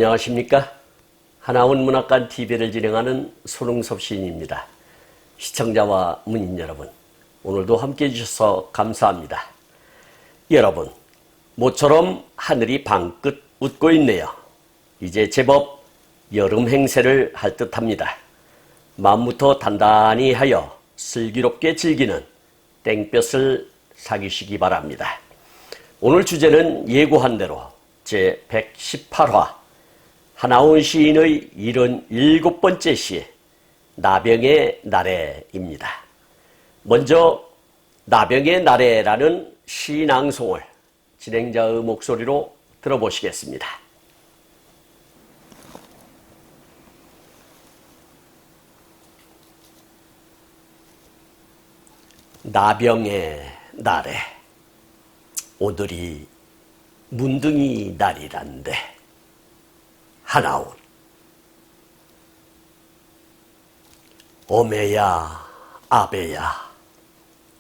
안녕하십니까? 하나원 문학관 TV를 진행하는 손흥섭 시인입니다. 시청자와 문인 여러분, 오늘도 함께 해주셔서 감사합니다. 여러분, 모처럼 하늘이 방긋 웃고 있네요. 이제 제법 여름 행세를 할 듯합니다. 마음부터 단단히 하여 슬기롭게 즐기는 땡볕을 사귀시기 바랍니다. 오늘 주제는 예고한 대로 제118화 하나원 시인의 77번째 시 나병의 나래입니다. 먼저 나병의 나래라는 시 낭송을 진행자의 목소리로 들어보시겠습니다. 나병의 나래. 오늘이 문둥이 날이란데 하나온 어메야 아베야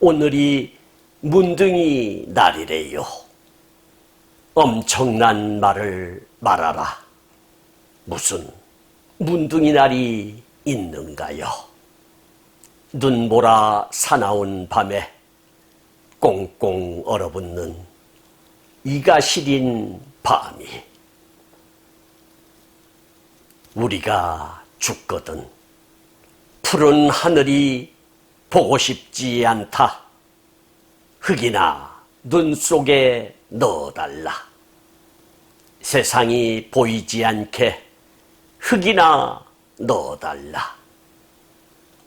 오늘이 문둥이 날이래요. 엄청난 말을 말하라. 무슨 문둥이 날이 있는가요? 눈보라 사나운 밤에 꽁꽁 얼어붙는 이가 시린 밤이 우리가 죽거든 푸른 하늘이 보고 싶지 않다. 흙이나 눈 속에 넣어달라. 세상이 보이지 않게 흙이나 넣어달라.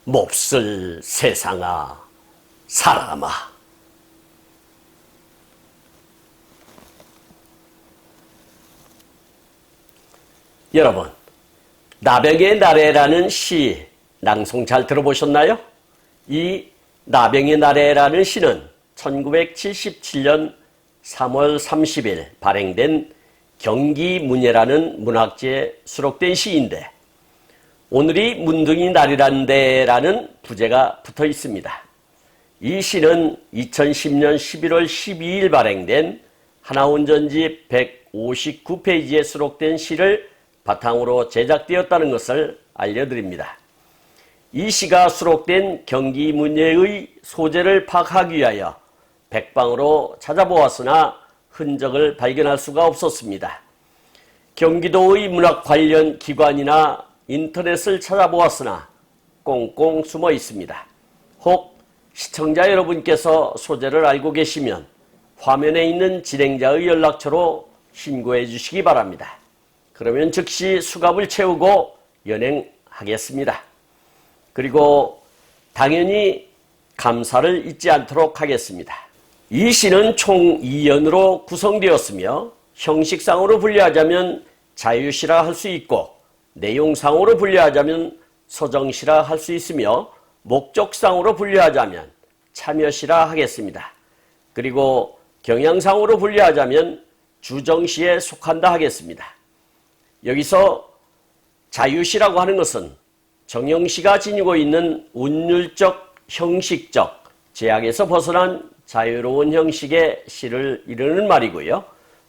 몹쓸 세상아 사람아. 여러분, 나병의 나래라는 시 낭송 잘 들어보셨나요? 이 나병의 나래라는 시는 1977년 3월 30일 발행된 경기문예라는 문학지에 수록된 시인데 오늘이 문둥이 날이란데라는 부제가 붙어 있습니다. 이 시는 2010년 11월 12일 발행된 하나원 전집 159페이지에 수록된 시를 바탕으로 제작되었다는 것을 알려드립니다. 이 시가 수록된 경기문예의 소재를 파악하기 위하여 백방으로 찾아보았으나 흔적을 발견할 수가 없었습니다. 경기도의 문학 관련 기관이나 인터넷을 찾아보았으나 꽁꽁 숨어 있습니다. 혹 시청자 여러분께서 소재를 알고 계시면 화면에 있는 진행자의 연락처로 신고해 주시기 바랍니다. 그러면 즉시 수갑을 채우고 연행하겠습니다. 그리고 당연히 감사를 잊지 않도록 하겠습니다. 이 시는 총 2연으로 구성되었으며 형식상으로 분류하자면 자유시라 할 수 있고 내용상으로 분류하자면 서정시라 할 수 있으며 목적상으로 분류하자면 참여시라 하겠습니다. 그리고 경향상으로 분류하자면 주정시에 속한다 하겠습니다. 여기서 자유시라고 하는 것은 정형시가 지니고 있는 운율적, 형식적 제약에서 벗어난 자유로운 형식의 시를 이르는 말이고요.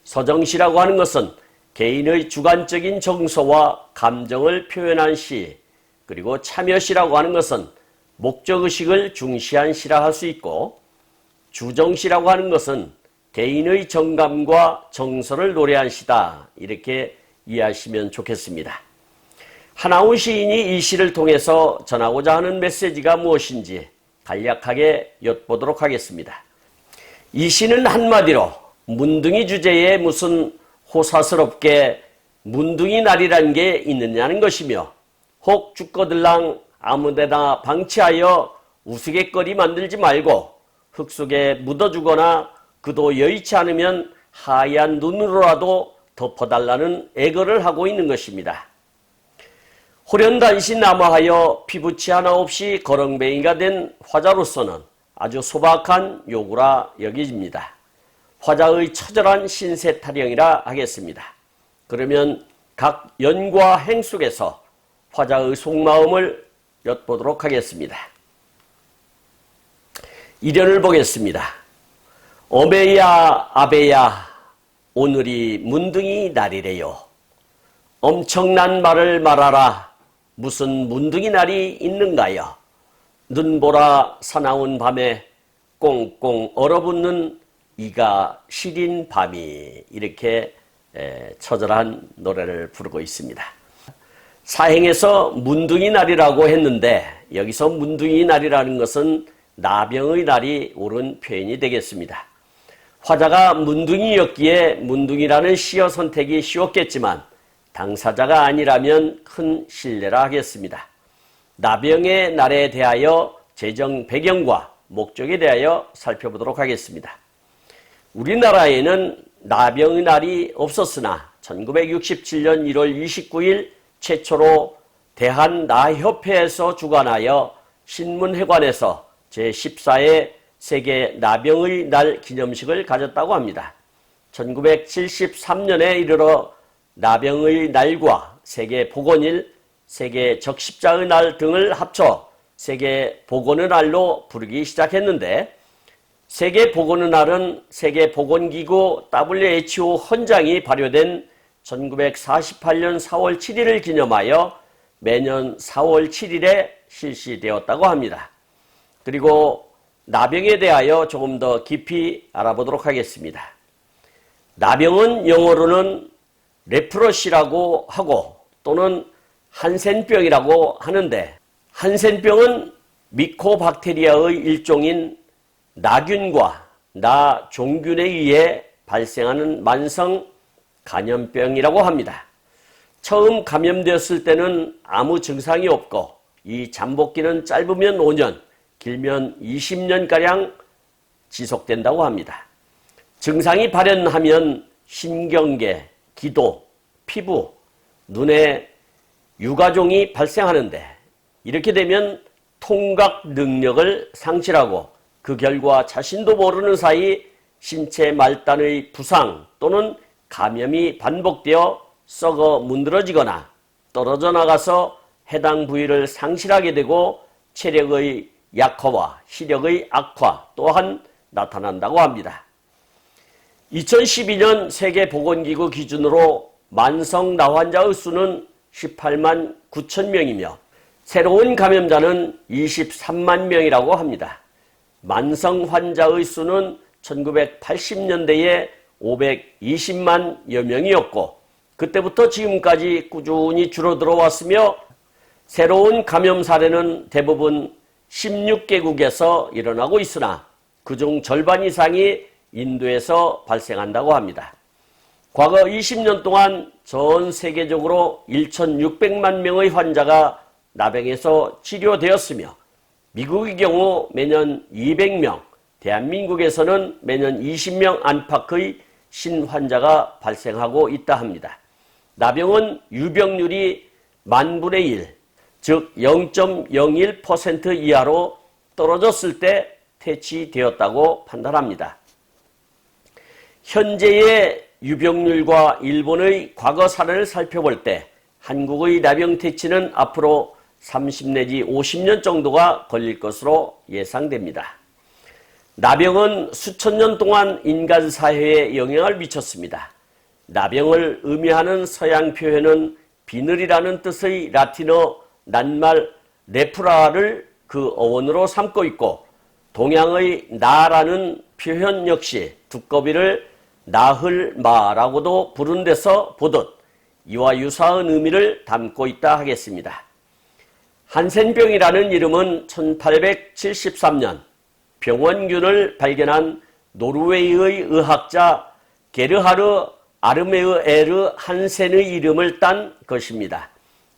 서정시라고 하는 것은 개인의 주관적인 정서와 감정을 표현한 시, 그리고 참여시라고 하는 것은 목적의식을 중시한 시라 할 수 있고, 주정시라고 하는 것은 개인의 정감과 정서를 노래한 시다. 이렇게 이해하시면 좋겠습니다. 하나원 시인이 이 시를 통해서 전하고자 하는 메시지가 무엇인지 간략하게 엿보도록 하겠습니다. 이 시는 한마디로 문둥이 주제에 무슨 호사스럽게 문둥이 날이라는 게 있느냐는 것이며, 혹 죽거들랑 아무데나 방치하여 우스갯거리 만들지 말고 흙 속에 묻어주거나 그도 여의치 않으면 하얀 눈으로라도 덮어달라는 애걸을 하고 있는 것입니다. 호련단신 남아하여 피부치 하나 없이 거렁뱅이가 된 화자로서는 아주 소박한 요구라 여겨집니다. 화자의 처절한 신세타령이라 하겠습니다. 그러면 각 연과 행 속에서 화자의 속마음을 엿보도록 하겠습니다. 이련을 보겠습니다. 어메야 아베야 오늘이 문둥이 날이래요. 엄청난 말을 말하라. 무슨 문둥이 날이 있는가요? 눈보라 사나운 밤에 꽁꽁 얼어붙는 이가 시린 밤이, 이렇게 처절한 노래를 부르고 있습니다. 사행에서 문둥이 날이라고 했는데 여기서 문둥이 날이라는 것은 나병의 날이 옳은 표현이 되겠습니다. 화자가 문둥이였기에 문둥이라는 시어 선택이 쉬웠겠지만 당사자가 아니라면 큰 실례라 하겠습니다. 나병의 날에 대하여 제정 배경과 목적에 대하여 살펴보도록 하겠습니다. 우리나라에는 나병의 날이 없었으나 1967년 1월 29일 최초로 대한나협회에서 주관하여 신문회관에서 제14회 세계 나병의 날 기념식을 가졌다고 합니다. 1973년에 이르러 나병의 날과 세계보건일, 세계적십자의 날 등을 합쳐 세계보건의 날로 부르기 시작했는데, 세계보건의 날은 세계보건기구 WHO 헌장이 발효된 1948년 4월 7일을 기념하여 매년 4월 7일에 실시되었다고 합니다. 그리고 나병에 대하여 조금 더 깊이 알아보도록 하겠습니다. 나병은 영어로는 레프러시라고 하고 또는 한센병이라고 하는데, 한센병은 미코박테리아의 일종인 나균과 나종균에 의해 발생하는 만성 감염병이라고 합니다. 처음 감염되었을 때는 아무 증상이 없고 이 잠복기는 짧으면 5년, 길면 20년가량 지속된다고 합니다. 증상이 발현하면 신경계, 기도, 피부, 눈에 유가종이 발생하는데, 이렇게 되면 통각 능력을 상실하고 그 결과 자신도 모르는 사이 신체 말단의 부상 또는 감염이 반복되어 썩어 문드러지거나 떨어져 나가서 해당 부위를 상실하게 되고 체력의 약화와 시력의 악화 또한 나타난다고 합니다. 2012년 세계보건기구 기준으로 만성 나환자의 수는 18만 9천 명이며 새로운 감염자는 23만 명이라고 합니다. 만성 환자의 수는 1980년대에 520만여 명이었고 그때부터 지금까지 꾸준히 줄어들어 왔으며, 새로운 감염 사례는 대부분 16개국에서 일어나고 있으나 그중 절반 이상이 인도에서 발생한다고 합니다. 과거 20년 동안 전 세계적으로 1,600만 명의 환자가 나병에서 치료되었으며, 미국의 경우 매년 200명, 대한민국에서는 매년 20명 안팎의 신환자가 발생하고 있다 합니다. 나병은 유병률이 만분의 1, 즉 0.01% 이하로 떨어졌을 때 퇴치되었다고 판단합니다. 현재의 유병률과 일본의 과거 사례를 살펴볼 때 한국의 나병 퇴치는 앞으로 30 내지 50년 정도가 걸릴 것으로 예상됩니다. 나병은 수천 년 동안 인간 사회에 영향을 미쳤습니다. 나병을 의미하는 서양 표현은 비늘이라는 뜻의 라틴어 낱말 레프라를 그 어원으로 삼고 있고, 동양의 나라는 표현 역시 두꺼비를 나흘마라고도 부른 데서 보듯 이와 유사한 의미를 담고 있다 하겠습니다. 한센병이라는 이름은 1873년 병원균을 발견한 노르웨이의 의학자 게르하르 아르메에르 한센의 이름을 딴 것입니다.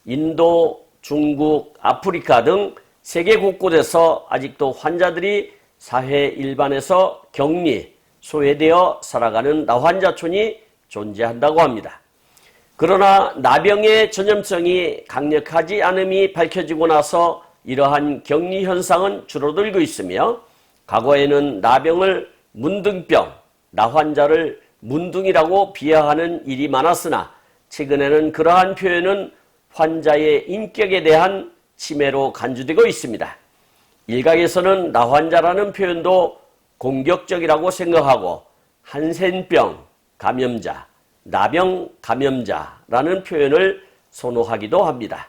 인도, 중국, 아프리카 등 세계 곳곳에서 아직도 환자들이 사회 일반에서 격리, 소외되어 살아가는 나환자촌이 존재한다고 합니다. 그러나 나병의 전염성이 강력하지 않음이 밝혀지고 나서 이러한 격리 현상은 줄어들고 있으며, 과거에는 나병을 문둥병, 나환자를 문둥이라고 비하하는 일이 많았으나 최근에는 그러한 표현은 환자의 인격에 대한 침해로 간주되고 있습니다. 일각에서는 나환자라는 표현도 공격적이라고 생각하고 한센병 감염자, 나병 감염자라는 표현을 선호하기도 합니다.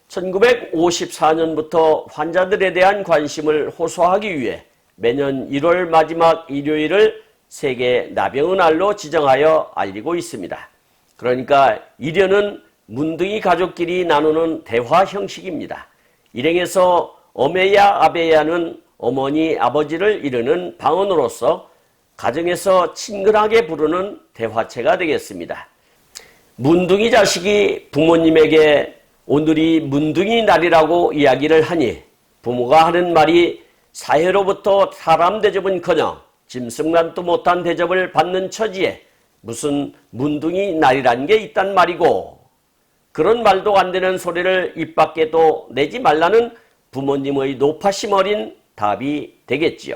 1954년부터 환자들에 대한 관심을 호소하기 위해 매년 1월 마지막 일요일을 세계 나병의 날로 지정하여 알리고 있습니다. 그러니까 일연은 문둥이 가족끼리 나누는 대화 형식입니다. 일행에서 어메야 아베야는 어머니 아버지를 이르는 방언으로서 가정에서 친근하게 부르는 대화체가 되겠습니다. 문둥이 자식이 부모님에게 오늘이 문둥이 날이라고 이야기를 하니 부모가 하는 말이 사회로부터 사람 대접은커녕 짐승만도 못한 대접을 받는 처지에 무슨 문둥이 날이란 게 있단 말이고, 그런 말도 안 되는 소리를 입 밖에도 내지 말라는 부모님의 노파심 어린 답이 되겠지요.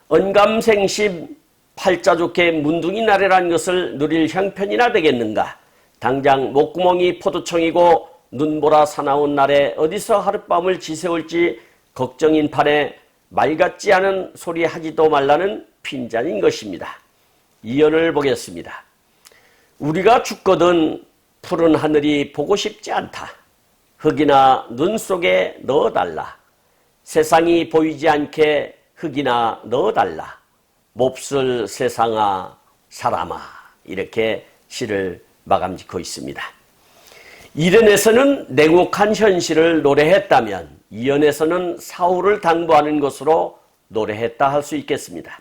언감생심 팔자 좋게 문둥이 날이라는 것을 누릴 형편이나 되겠는가. 당장 목구멍이 포도청이고 눈보라 사나운 날에 어디서 하룻밤을 지새울지 걱정인 판에 말 같지 않은 소리 하지도 말라는 핀잔인 것입니다. 이언을 보겠습니다. 우리가 죽거든 푸른 하늘이 보고 싶지 않다. 흙이나 눈 속에 넣어달라. 세상이 보이지 않게 흙이나 넣어달라. 몹쓸 세상아 사람아. 이렇게 시를 마감 짓고 있습니다. 1연에서는 냉혹한 현실을 노래했다면 2연에서는 사후를 당부하는 것으로 노래했다 할 수 있겠습니다.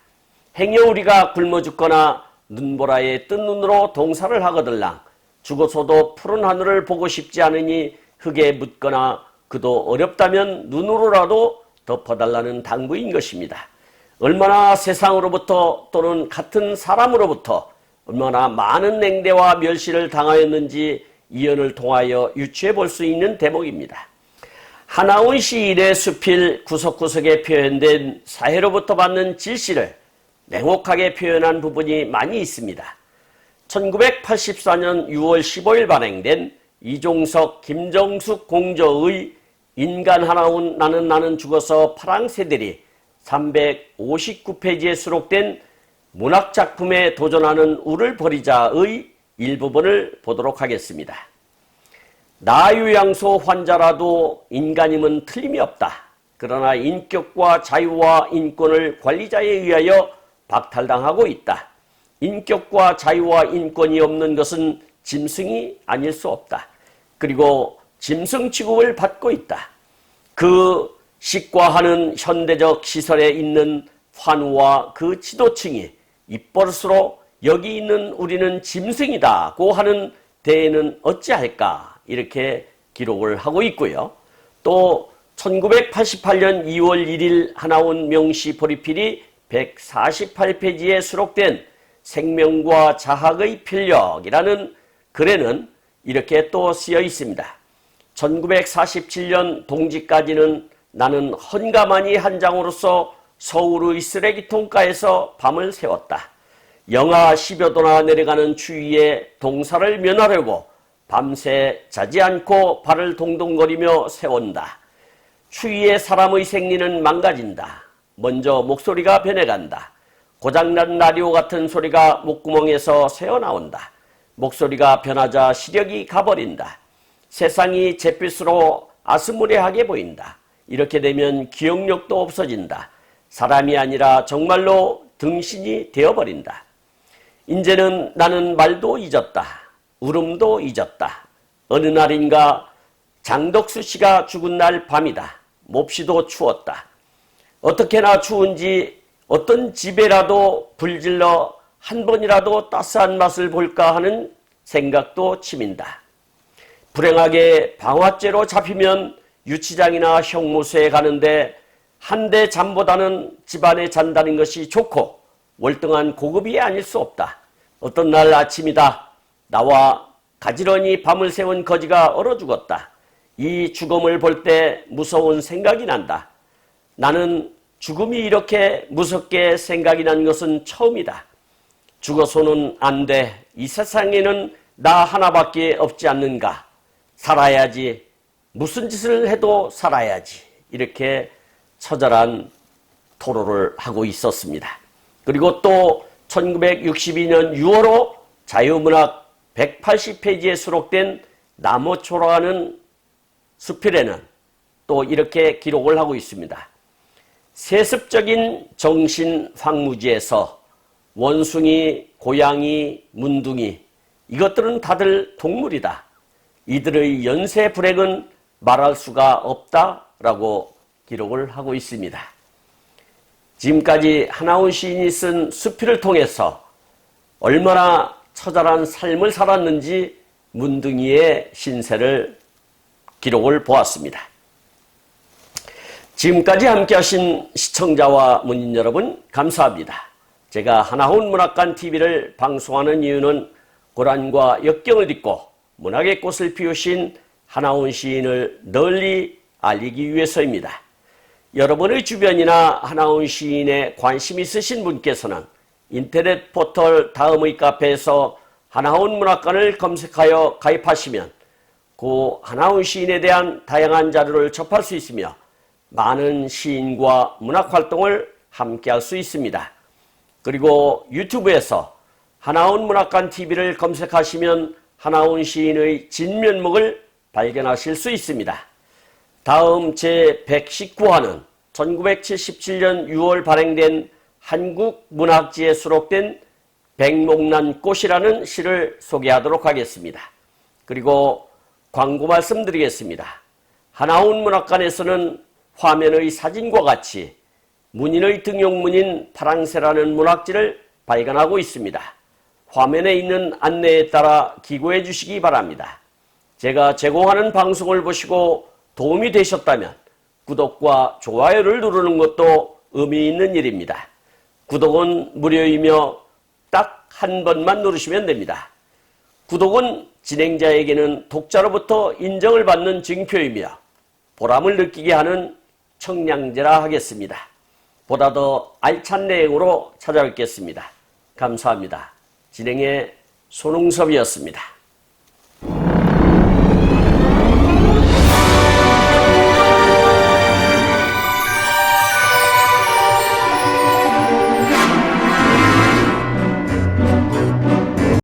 행여 우리가 굶어 죽거나 눈보라에 뜬 눈으로 동사를 하거들랑 죽어서도 푸른 하늘을 보고 싶지 않으니 흙에 묻거나 그도 어렵다면 눈으로라도 덮어달라는 당부인 것입니다. 얼마나 세상으로부터 또는 같은 사람으로부터 얼마나 많은 냉대와 멸시를 당하였는지 이연을 통하여 유추해 볼 수 있는 대목입니다. 하나운 시인의 수필 구석구석에 표현된 사회로부터 받는 질시를 냉혹하게 표현한 부분이 많이 있습니다. 1984년 6월 15일 발행된 이종석, 김정숙 공저의 인간 하나운 나는 죽어서 파랑새들이 359페이지에 수록된 문학작품에 도전하는 우를 버리자의 일부분을 보도록 하겠습니다. 나유양소 환자라도 인간임은 틀림이 없다. 그러나 인격과 자유와 인권을 관리자에 의하여 박탈당하고 있다. 인격과 자유와 인권이 없는 것은 짐승이 아닐 수 없다. 그리고 짐승 취급을 받고 있다. 그 식과하는 현대적 시설에 있는 환우와 그 지도층이 입버릇으로 여기 있는 우리는 짐승이다고 하는 대에는 어찌할까, 이렇게 기록을 하고 있고요. 또 1988년 2월 1일 하나원 명시 보리필이 148페이지에 수록된 생명과 자학의 필력이라는 글에는 이렇게 또 쓰여 있습니다. 1947년 동지까지는 나는 헌가마니 한 장으로서 서울의 쓰레기통가에서 밤을 새웠다. 영하 10여 도나 내려가는 추위에 동사를 면하려고 밤새 자지 않고 발을 동동거리며 세운다. 추위에 사람의 생리는 망가진다. 먼저 목소리가 변해간다. 고장난 라디오 같은 소리가 목구멍에서 새어나온다. 목소리가 변하자 시력이 가버린다. 세상이 잿빛으로 아스무레하게 보인다. 이렇게 되면 기억력도 없어진다. 사람이 아니라 정말로 등신이 되어버린다. 이제는 나는 말도 잊었다. 울음도 잊었다. 어느 날인가 장덕수 씨가 죽은 날 밤이다. 몹시도 추웠다. 어떻게나 추운지 어떤 집에라도 불질러 한 번이라도 따스한 맛을 볼까 하는 생각도 치민다. 불행하게 방화죄로 잡히면 유치장이나 형무소에 가는데 한 대 잠보다는 집안에 잔다는 것이 좋고 월등한 고급이 아닐 수 없다. 어떤 날 아침이다. 나와 가지런히 밤을 새운 거지가 얼어 죽었다. 이 죽음을 볼 때 무서운 생각이 난다. 나는 죽음이 이렇게 무섭게 생각이 난 것은 처음이다. 죽어서는 안 돼. 이 세상에는 나 하나밖에 없지 않는가. 살아야지. 무슨 짓을 해도 살아야지. 이렇게 처절한 토로를 하고 있었습니다. 그리고 또 1962년 6월호 자유문학 180페이지에 수록된 나무초라는 수필에는 또 이렇게 기록을 하고 있습니다. 세습적인 정신 황무지에서 원숭이, 고양이, 문둥이 이것들은 다들 동물이다. 이들의 연쇄 불행은 말할 수가 없다라고 기록을 하고 있습니다. 지금까지 하나훈 시인이 쓴 수필을 통해서 얼마나 처절한 삶을 살았는지 문둥이의 신세를 기록을 보았습니다. 지금까지 함께 하신 시청자와 문인 여러분 감사합니다. 제가 하나훈 문학관 TV를 방송하는 이유는 고란과 역경을 딛고 문학의 꽃을 피우신 하나훈 시인을 널리 알리기 위해서입니다. 여러분의 주변이나 하나훈 시인에 관심 있으신 분께서는 인터넷 포털 다음의 카페에서 하나훈 문학관을 검색하여 가입하시면 고 하나훈 시인에 대한 다양한 자료를 접할 수 있으며 많은 시인과 문학활동을 함께 할 수 있습니다. 그리고 유튜브에서 하나훈 문학관 TV를 검색하시면 하나훈 시인의 진면목을 발견하실 수 있습니다. 다음 제119화는 1977년 6월 발행된 한국문학지에 수록된 백목난 꽃이라는 시를 소개하도록 하겠습니다. 그리고 광고 말씀드리겠습니다. 하나훈 문학관에서는 화면의 사진과 같이 문인의 등용문인 파랑새라는 문학지를 발간하고 있습니다. 화면에 있는 안내에 따라 기고해 주시기 바랍니다. 제가 제공하는 방송을 보시고 도움이 되셨다면 구독과 좋아요를 누르는 것도 의미 있는 일입니다. 구독은 무료이며 딱 한 번만 누르시면 됩니다. 구독은 진행자에게는 독자로부터 인정을 받는 증표이며 보람을 느끼게 하는 청량제라 하겠습니다. 보다 더 알찬 내용으로 찾아뵙겠습니다. 감사합니다. 진행의 손흥섭이었습니다.